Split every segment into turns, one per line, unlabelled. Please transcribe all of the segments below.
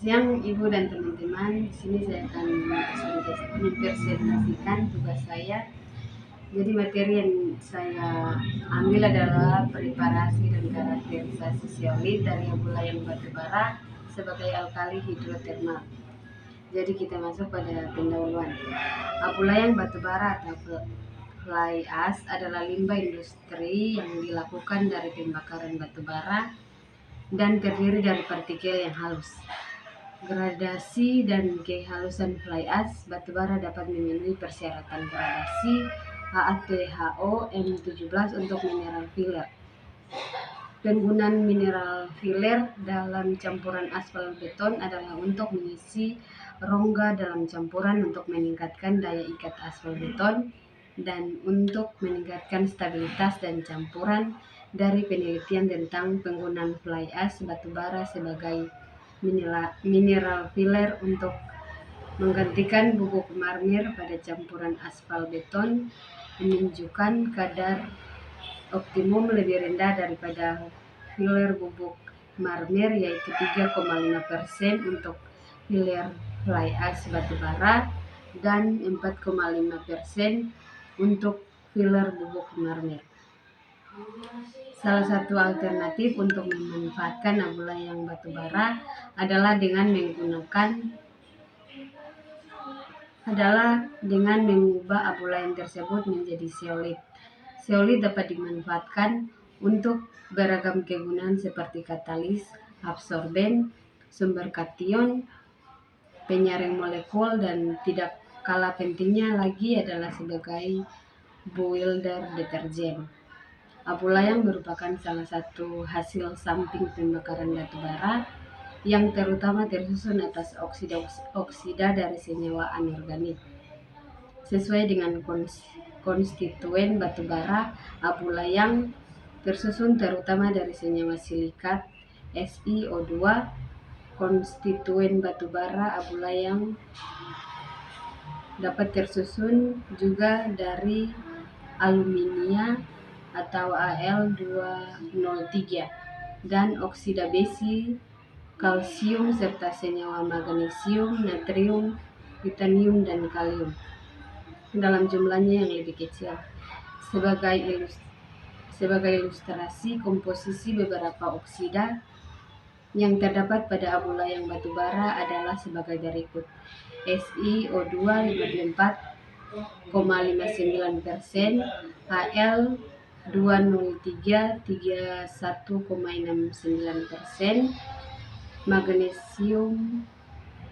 Siang Ibu dan teman-teman, di sini saya akan mempresentasikan tugas saya. Jadi materi yang saya ambil adalah preparasi dan karakterisasi zeolit dari abu layang batu bara sebagai alkali hidrotermal. Jadi kita masuk pada pendahuluan. Abu layang batu bara atau fly ash adalah limbah industri yang dilakukan dari pembakaran batu bara dan terdiri dari partikel yang halus. Gradasi dan kehalusan fly ash batubara dapat memenuhi persyaratan gradasi AATHO M17 untuk mineral filler. Penggunaan mineral filler dalam campuran aspal beton adalah untuk mengisi rongga dalam campuran untuk meningkatkan daya ikat aspal beton dan untuk meningkatkan stabilitas dan campuran. Dari penelitian tentang penggunaan fly ash batubara sebagai mineral filler untuk menggantikan bubuk marmer pada campuran aspal beton menunjukkan kadar optimum lebih rendah daripada filler bubuk marmer, yaitu 3,5% untuk filler fly ash batubara dan 4,5% untuk filler bubuk marmer. Salah satu alternatif untuk memanfaatkan abu layang batubara adalah dengan mengubah abu layang tersebut menjadi zeolit. Zeolit dapat dimanfaatkan untuk beragam kegunaan seperti katalis, absorben, sumber kation, penyaring molekul, dan tidak kalah pentingnya lagi adalah sebagai boiler deterjen. Abu layang merupakan salah satu hasil samping pembakaran batu bara yang terutama tersusun atas oksida dari senyawa anorganik. Sesuai dengan konstituen batu bara, abu layang tersusun terutama dari senyawa silikat SiO2. Konstituen batu bara abu layang dapat tersusun juga dari aluminia atau Al203 dan oksida besi, kalsium, serta senyawa magnesium, natrium, titanium, dan kalium dalam jumlahnya yang lebih kecil. Sebagai ilustrasi komposisi beberapa oksida yang terdapat pada abu layang batu bara adalah sebagai berikut. SiO2 54,59%, Al203 31,69%, magnesium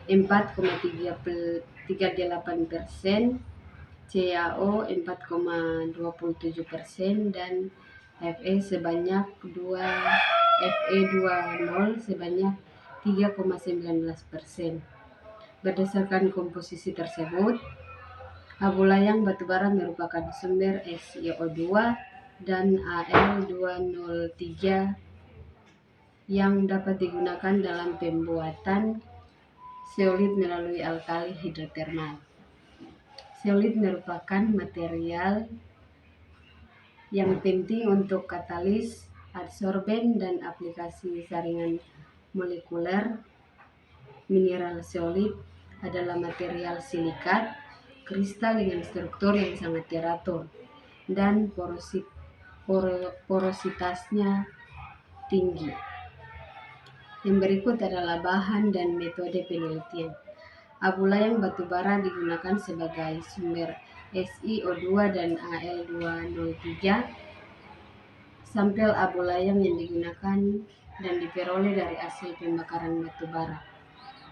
4,38%, CaO 4,27%, dan Fe20 sebanyak 3,19%. Berdasarkan komposisi tersebut, abu layang batubara merupakan sumber SiO2 dan Al203 yang dapat digunakan dalam pembuatan zeolit melalui alkali hidrotermal. Zeolit merupakan material yang penting untuk katalis, adsorben, dan aplikasi saringan molekuler. Mineral zeolit adalah material silikat kristal dengan struktur yang sangat teratur dan porositasnya tinggi. Yang berikut adalah bahan dan metode penelitian. Abu layang batubara digunakan sebagai sumber SiO2 dan Al203. Sampel abu layang yang digunakan dan diperoleh dari hasil pembakaran batubara.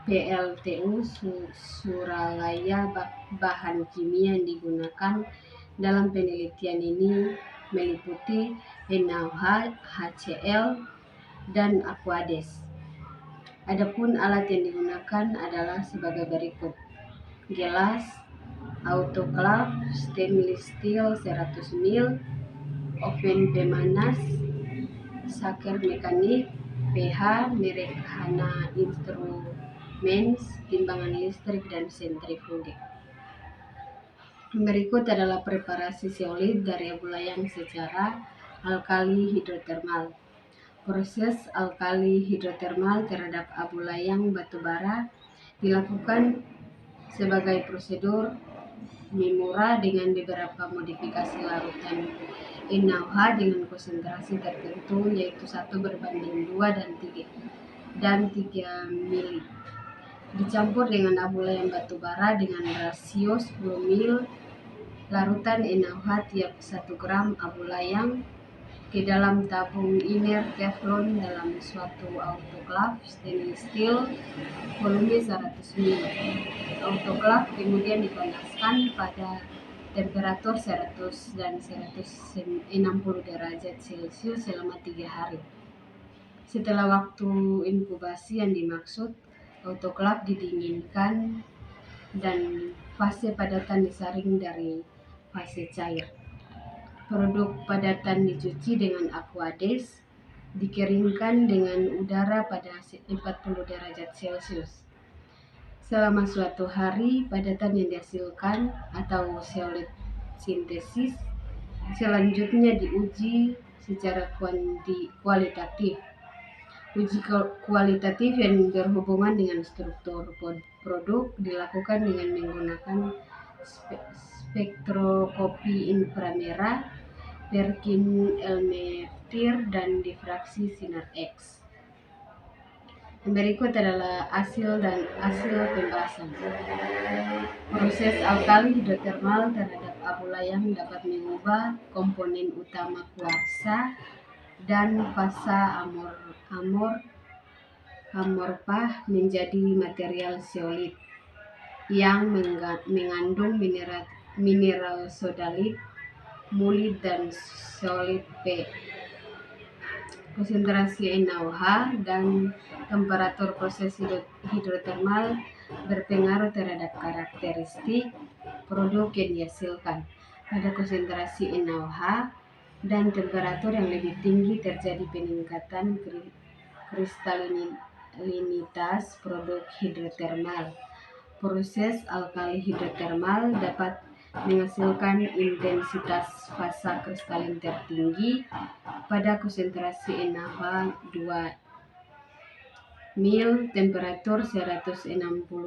PLTU Suralaya. Bahan kimia yang digunakan dalam penelitian ini meliputi NaOH, HCl, dan Aquades. Adapun alat yang digunakan adalah sebagai berikut: gelas, autoclave, stainless steel 100 ml, oven pemanas, shaker mekanik, pH, merek Hana Instruments, timbangan listrik, dan sentrifuge. Berikut adalah preparasi zeolit dari abu layang secara alkali hidrotermal. Proses alkali hidrotermal terhadap abu layang batu bara dilakukan sebagai prosedur Mimura dengan beberapa modifikasi larutan NaOH dengan konsentrasi tertentu, yaitu 1:2 dan 3 mili. Dicampur dengan abu layang batu bara dengan rasio 10 mil larutan NaOH tiap 1 gram abu layang ke dalam tabung iner teflon dalam suatu autoklav stainless steel volume 100 ml. Autoklav kemudian dipanaskan pada temperatur 100 dan 160 derajat Celcius selama 3 hari. Setelah waktu inkubasi yang dimaksud, autoklav didinginkan dan fase padatan disaring dari fase cair. Produk padatan dicuci dengan aquades, dikeringkan dengan udara pada 40 derajat Celcius. Selama suatu hari, padatan yang dihasilkan atau zeolit sintesis selanjutnya diuji secara kualitatif. Uji kualitatif yang berhubungan dengan struktur produk dilakukan dengan menggunakan spektroskopi inframerah, Perkin-Elmeter, dan difraksi sinar X. Berikut adalah hasil pembahasan. Proses alkali hidrotermal terhadap abu layang dapat mengubah komponen utama kuarsa dan fasa amorfah menjadi material zeolit yang mengandung mineral sodalit, mulit, dan zeolit P. Konsentrasi NaOH dan temperatur proses hidrotermal berpengaruh terhadap karakteristik produk yang dihasilkan. Pada konsentrasi NaOH dan temperatur yang lebih tinggi terjadi peningkatan kristalinitas produk hidrotermal. Proses alkali hidrotermal dapat menghasilkan intensitas fasa kristalin tertinggi pada konsentrasi NaOH 2 mil, temperatur 160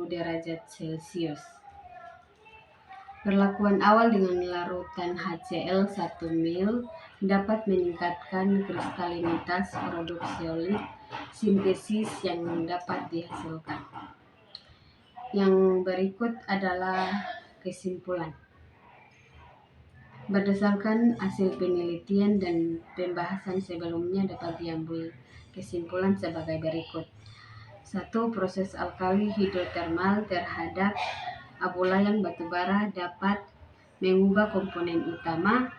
derajat Celcius. Perlakuan awal dengan larutan HCl 1 mil dapat meningkatkan kristalinitas produk zeolit sintesis yang dapat dihasilkan. Yang berikut adalah kesimpulan. Berdasarkan hasil penelitian dan pembahasan sebelumnya dapat diambil kesimpulan sebagai berikut. 1. Proses alkali hidrotermal terhadap abu layang batu bara dapat mengubah komponen utama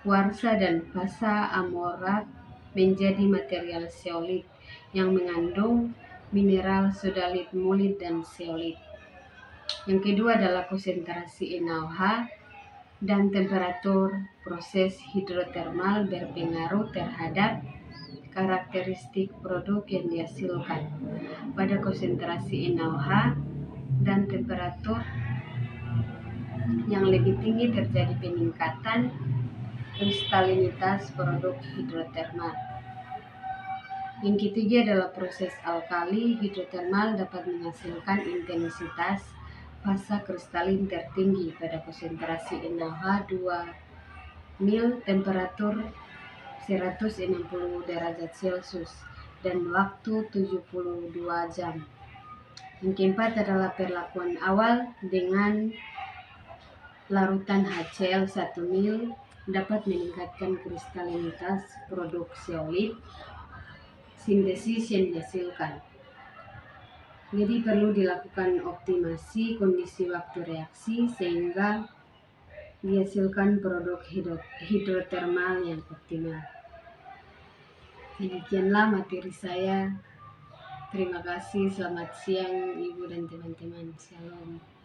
kuarsa dan fasa amorf menjadi material zeolit yang mengandung mineral sodalit, mulit, dan zeolit. Yang kedua adalah konsentrasi NaOH dan temperatur proses hidrotermal berpengaruh terhadap karakteristik produk yang dihasilkan. Pada konsentrasi NaOH dan temperatur yang lebih tinggi terjadi peningkatan kristalinitas produk hidrotermal. Yang ketiga adalah proses alkali hidrotermal dapat menghasilkan intensitas fasa kristalin tertinggi pada konsentrasi NaOH 2 mil, temperatur 160 derajat Celcius dan waktu 72 jam. Yang keempat adalah perlakuan awal dengan larutan HCl 1 mil dapat meningkatkan kristalinitas produk zeolit sintesis yang dihasilkan. Jadi perlu dilakukan optimasi kondisi waktu reaksi sehingga dihasilkan produk hidrotermal yang optimal. Demikianlah materi saya. Terima kasih. Selamat siang Ibu dan teman-teman. Shalom.